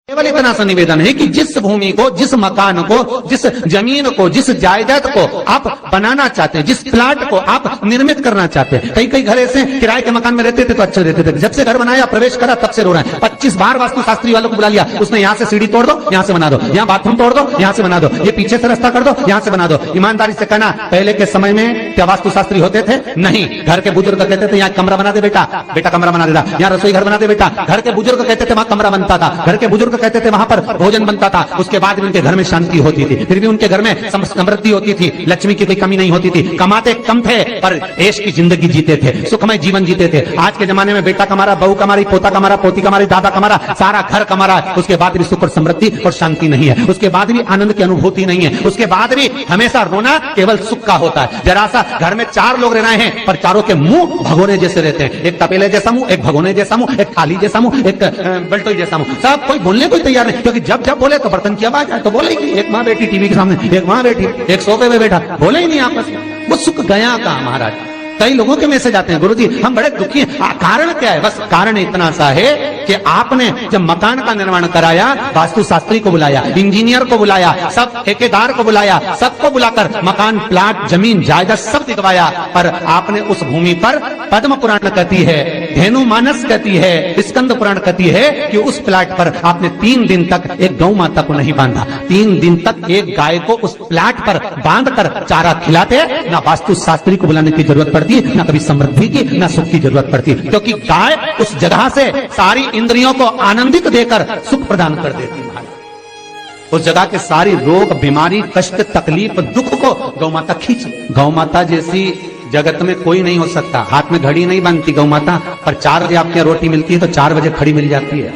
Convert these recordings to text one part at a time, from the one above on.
केवल इतना सा निवेदन है कि जिस भूमि को, जिस मकान को, जिस जमीन को, जिस जायदाद को आप बनाना चाहते हैं, जिस प्लाट को आप निर्मित करना चाहते हैं, कई कई घर ऐसे किराए के मकान में रहते थे तो अच्छे रहते थे, जब से घर बनाया प्रवेश करा तब से रो रहे हैं। 25 बार वास्तुशास्त्री वालों को बुला लिया, उसने यहाँ से सीढ़ी तोड़ दो, यहाँ से बना दो, यहाँ बाथरूम तोड़ दो, यहाँ से बना दो, ये पीछे से रास्ता कर दो, यहाँ से बना दो। ईमानदारी से कहना, पहले के समय में क्या वास्तुशास्त्री होते थे? नहीं। घर के बुजुर्ग कहते थे यहाँ कमरा बना दे बेटा, बेटा कमरा बना देता, यहाँ रसोई घर बना दे बेटा, घर के बुजुर्ग कहते थे वहां कमरा बनता था, घर के बुजुर्ग कहते थे वहां पर भोजन बनता था, उसके बाद भी उनके घर में शांति होती थी, फिर भी उनके घर में समृद्धि होती थी, लक्ष्मी की कोई कमी नहीं होती थी, कमाते कम थे पर ऐश की जिंदगी जीते थे, सुखमय जीवन जीते थे। आज के जमाने में बेटा कमा रहा, बहू कमा रही, पोता कमा रहा, पोती कमा रही, दादा कमा रहा, सारा घर कमा रहा है, उसके बाद भी सुख और समृद्धि और शांति नहीं है, उसके बाद भी आनंद की अनुभूति नहीं है, उसके बाद भी हमेशा रोना केवल सुख का होता है। जरा सा घर में 4 लोग रह रहे हैं पर चारों के मुंह भगोने जैसे रहते हैं, एक तपेले जैसा मुंह, एक भगोने जैसा मुंह, एक थाली जैसा मुंह, एक बल्टोई जैसा मुंह, सब कोई बोलने को तैयार नहीं, क्योंकि जब जब बोले तो बर्तन की आवाज आए तो बोलेगी। एक माँ बैठी टीवी के सामने, एक माँ बैठी, एक सोफे पे बैठा, बोले ही नहीं आपस में। वो सुख गया कहां महाराज? कई लोगों के मैसेज आते हैं, गुरुजी हम बड़े दुखी हैं। कारण क्या है? बस कारण इतना सा है कि आपने जब मकान का निर्माण कराया, वास्तुशास्त्री को बुलाया, इंजीनियर को बुलाया, सब ठेकेदार को बुलाया, सबको बुलाकर मकान, प्लाट, जमीन, जायदाद सब दिखवाया, पर आपने उस भूमि पर पद्म पुराण कहती है, धेनु मानस कहती है, स्कंद पुराण कहती है कि उस प्लाट पर आपने 3 दिन तक एक गौ माता को नहीं बांधा, 3 दिन तक एक गाय को उस प्लाट पर बांधकर चारा खिलाते। ना वास्तुशास्त्री को बुलाने की जरूरत पड़ती, ना कभी समृद्धि की, ना सुख की जरूरत पड़ती, क्योंकि गाय उस जगह से सारी इंद्रियों को आनंदित देकर सुख प्रदान कर देती है। उस जगह के सारी रोग, बीमारी, कष्ट, तकलीफ, दुख को गौ माता खींच। गौ माता जैसी जगत में कोई नहीं हो सकता। हाथ में घड़ी नहीं बनती गौ माता, पर 4 बजे आपके यहाँ रोटी मिलती है तो 4 बजे खड़ी मिल जाती है।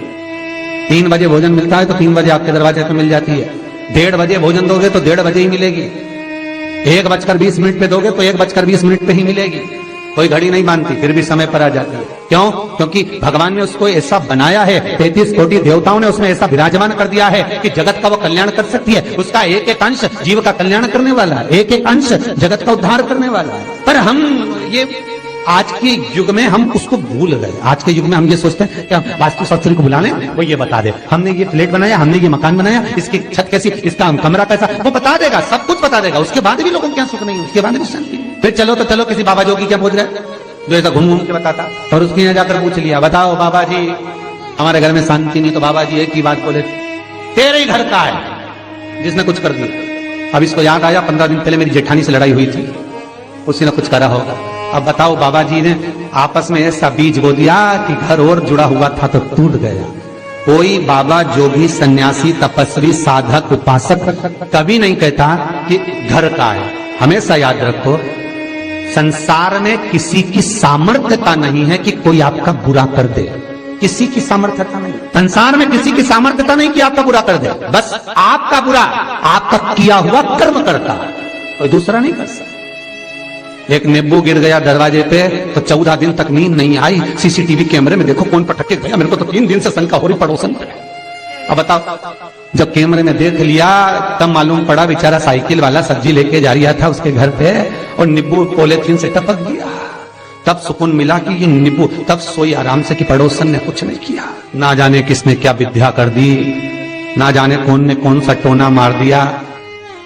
3 बजे भोजन मिलता है तो 3 बजे आपके दरवाजे पे मिल जाती है। 1:30 बजे भोजन दोगे तो 1:30 बजे ही मिलेगी। 1:20 पे दोगे तो 1:20 पे ही मिलेगी। कोई घड़ी नहीं बांधती, फिर भी समय पर आ जाती है। क्यों? क्योंकि भगवान ने उसको ऐसा बनाया है, 33 कोटि देवताओं ने उसमें ऐसा विराजमान कर दिया है कि जगत का वो कल्याण कर सकती है। उसका एक एक अंश जीव का कल्याण करने वाला है, एक एक अंश जगत का उद्धार करने वाला है। पर हम ये आज के युग में हम उसको भूल गए। आज के युग में हम ये सोचते हैं कि हम वास्तुशास्त्री को बुला लें, वो ये बता दे, हमने ये फ्लैट बनाया, हमने ये मकान बनाया, इसकी छत कैसी, इसका कमरा कैसा, वो बता देगा, सब कुछ बता देगा। उसके बाद भी लोगों को क्या सुख नहीं, उसके बाद भी शांति। फिर चलो तो चलो किसी बाबा जोगी क्या पूछ रहे, जो ऐसा घूम घूम के बताता, और उसके यहाँ जाकर पूछ लिया, बताओ बाबा जी हमारे घर में शांति नहीं, तो बाबा जी एक ही बात बोले, तेरे ही घर का है जिसने कुछ कर दिया। अब इसको याद आया 15 दिन पहले मेरी जेठानी से लड़ाई हुई थी, उसी ने कुछ करा होगा। अब बताओ बाबा जी ने आपस में ऐसा बीज बो दिया कि घर और जुड़ा हुआ था तो टूट गया। कोई बाबा जोगी सन्यासी तपस्वी साधक उपासक कभी नहीं कहता कि घर का है। हमेशा याद रखो, संसार में किसी की सामर्थ्यता नहीं है कि कोई आपका बुरा कर दे। किसी की सामर्थ्यता नहीं, संसार में किसी की सामर्थ्यता नहीं कि आपका बुरा कर दे। बस आपका बुरा आपका किया हुआ कर्म करता है, कोई दूसरा नहीं कर सकता। एक नींबू गिर गया दरवाजे पे तो 14 दिन तक नींद नहीं आई। सीसीटीवी कैमरे में देखो कौन पटक के गया, मेरे को तो 3 दिन से शंका हो रही पड़ोसन पे। अब बताओ, जब कैमरे में देख लिया तब मालूम पड़ा बेचारा साइकिल वाला सब्जी लेके जा रहा था उसके घर पे और नींबू पॉलीथीन से टपक गया। तब सुकून मिला कि ये नींबू, तब सोई आराम से कि पड़ोसन ने कुछ नहीं किया। ना जाने किसने क्या विद्या कर दी, ना जाने कौन ने कौन सा टोना मार दिया।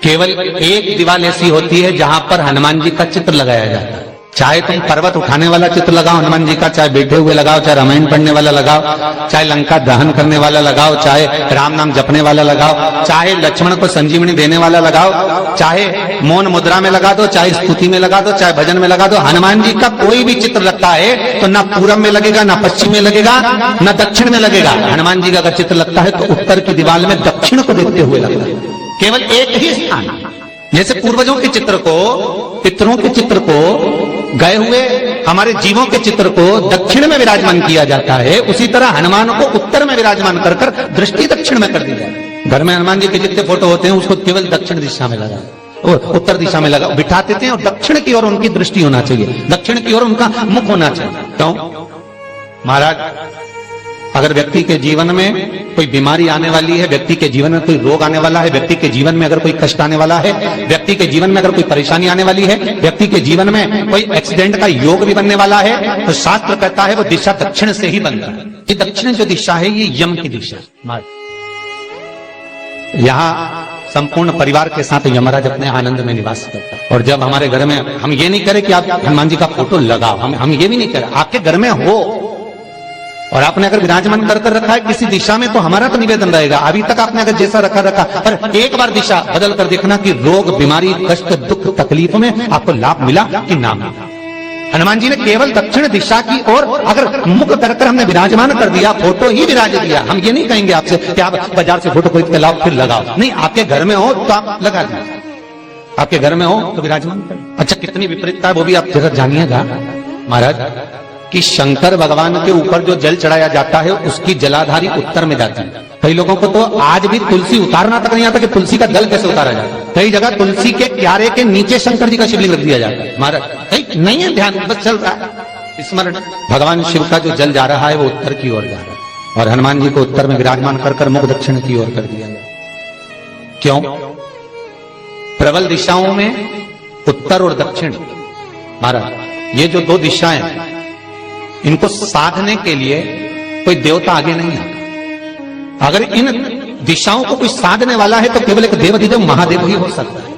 केवल एक दीवार ऐसी होती है जहां पर हनुमान जी का चित्र लगाया जाता है। चाहे तुम पर्वत उठाने वाला चित्र लगाओ हनुमान जी का, चाहे बैठे हुए लगाओ, चाहे रामायण पढ़ने वाला लगाओ, चाहे लंका दहन करने वाला लगाओ, चाहे राम नाम जपने वाला लगाओ, चाहे लक्ष्मण को संजीवनी देने वाला लगाओ, चाहे मौन मुद्रा में लगा दो, चाहे स्तुति में लगा दो, चाहे भजन में लगा दो। हनुमान जी का कोई भी चित्र लगता है तो ना पूरब में लगेगा, ना पश्चिम में लगेगा, ना दक्षिण में लगेगा। हनुमान जी का अगर चित्र लगता है तो उत्तर की दीवार में दक्षिण को देखते हुए लगता है। केवल एक ही स्थान, जैसे पूर्वजों के चित्र को, पितरों के चित्र को, गए हुए हमारे जीवों के चित्र को दक्षिण में विराजमान किया जाता है, उसी तरह हनुमान को उत्तर में विराजमान कर कर दृष्टि दक्षिण में कर दी जाए। घर में हनुमान जी के जितने फोटो होते हैं उसको केवल दक्षिण दिशा में लगा और उत्तर दिशा में लगा बिठाते थे, और दक्षिण की ओर उनकी दृष्टि होना चाहिए, दक्षिण की ओर उनका मुख होना चाहिए। क्यों महाराज? अगर व्यक्ति के जीवन में कोई बीमारी आने वाली है, व्यक्ति के जीवन में कोई रोग आने वाला है, व्यक्ति के जीवन में अगर कोई कष्ट आने वाला है, व्यक्ति के जीवन में अगर कोई परेशानी आने वाली है, व्यक्ति के जीवन में कोई एक्सीडेंट का योग भी बनने वाला है, तो शास्त्र कहता है वो दिशा दक्षिण से ही बनता है। ये दक्षिण जो दिशा है ये यम की दिशा है। यहाँ संपूर्ण परिवार के साथ यमराज अपने आनंद में निवास करता है। और जब हमारे घर में, हम ये नहीं करें कि आप हनुमान जी का फोटो लगाओ, हम ये भी नहीं करें, आपके घर में हो और आपने अगर विराजमान कर रखा है किसी दिशा में, तो हमारा तो निवेदन रहेगा, अभी तक आपने अगर जैसा रखा पर एक बार दिशा बदल कर देखना कि रोग, बीमारी, कष्ट, दुख, तकलीफ में आपको लाभ मिला कि ना मिला। हनुमान जी ने केवल दक्षिण दिशा की ओर अगर मुख करकर हमने विराजमान कर दिया, फोटो ही विराज दिया। हम ये नहीं कहेंगे आपसे कि आप बाजार से फोटो खरीद के लाओ फिर लगाओ, नहीं, आपके घर में हो तो आप लगा दीजिए, आपके घर में हो तो विराजमान करें। अच्छा, कितनी विपरीतता है वो भी आप जरा जानिएगा महाराज, कि शंकर भगवान के ऊपर जो जल चढ़ाया जाता है उसकी जलाधारी उत्तर में जाती है। कई लोगों को तो आज भी तुलसी उतारना तक नहीं आता कि तुलसी का दल कैसे उतारा जाता है। कई जगह तुलसी के क्यारे के नीचे शंकर जी का शिवलिंग रख दिया जाता है महाराज, कहीं नहीं है ध्यान, बस चल रहा है स्मरण। भगवान शिव का जो जल जा रहा है वो उत्तर की ओर जा रहा है और हनुमान जी को उत्तर में विराजमान कर मुख दक्षिण की ओर कर दिया गया। क्यों? प्रबल दिशाओं में उत्तर और दक्षिण महाराज, ये जो दो दिशाएं, इनको साधने के लिए कोई देवता आगे नहीं आता। अगर इन दिशाओं को कोई साधने वाला है तो केवल एक देवाधिदेव महादेव ही हो सकता है।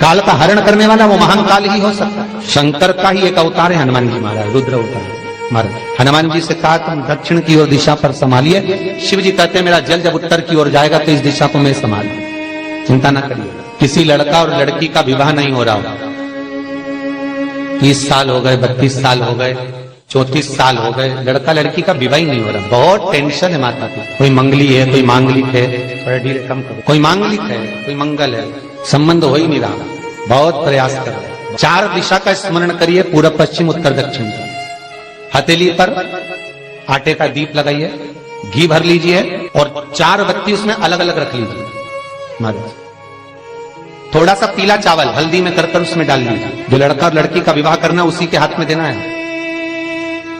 काल का हरण करने वाला वो महान काल ही हो सकता है। शंकर का ही एक अवतार है हनुमान जी महाराज, रुद्र अवतार महाराज। हनुमान जी से कहा तुम दक्षिण की ओर दिशा पर संभालिए। शिव जी कहते हैं मेरा जल जब उत्तर की ओर जाएगा तो इस दिशा को मैं संभाल, चिंता ना करिए। किसी लड़का और लड़की का विवाह नहीं हो रहा हो, 30 साल हो गए, 32 साल हो गए, 34 साल हो गए, लड़का लड़की का विवाह ही नहीं हो रहा, बहुत टेंशन है माता की। कोई मंगली है, कोई मांगलिक है, कोई मांगलिक है, कोई मंगल है, संबंध हो ही नहीं रहा, बहुत प्रयास कर रहे हैं। 4 दिशा का स्मरण करिए, पूर्व पश्चिम उत्तर दक्षिण। हथेली पर आटे का दीप लगाइए, घी भर लीजिए और 4 बत्ती उसमें अलग अलग रख लीजिए महाराज। थोड़ा सा पीला चावल हल्दी में कर उसमें डाल लीजिए। जो लड़का और लड़की का विवाह करना उसी के हाथ में देना है।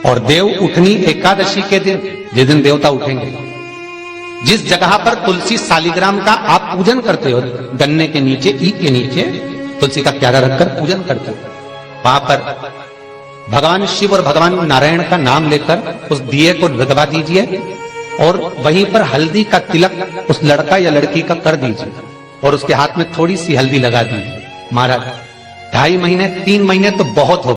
और देव उठनी एकादशी के दिन, जिस दिन देवता उठेंगे, जिस जगह पर तुलसी सालिग्राम का आप पूजन करते हो, गन्ने के नीचे, ईख के नीचे तुलसी का क्यारा रखकर पूजन करते हो, वहां पर भगवान शिव और भगवान नारायण का नाम लेकर उस दिए को लगवा दीजिए और वहीं पर हल्दी का तिलक उस लड़का या लड़की का कर दीजिए और उसके हाथ में थोड़ी सी हल्दी लगा दीजिए महाराज। 2.5 महीने 3 महीने तो बहुत हो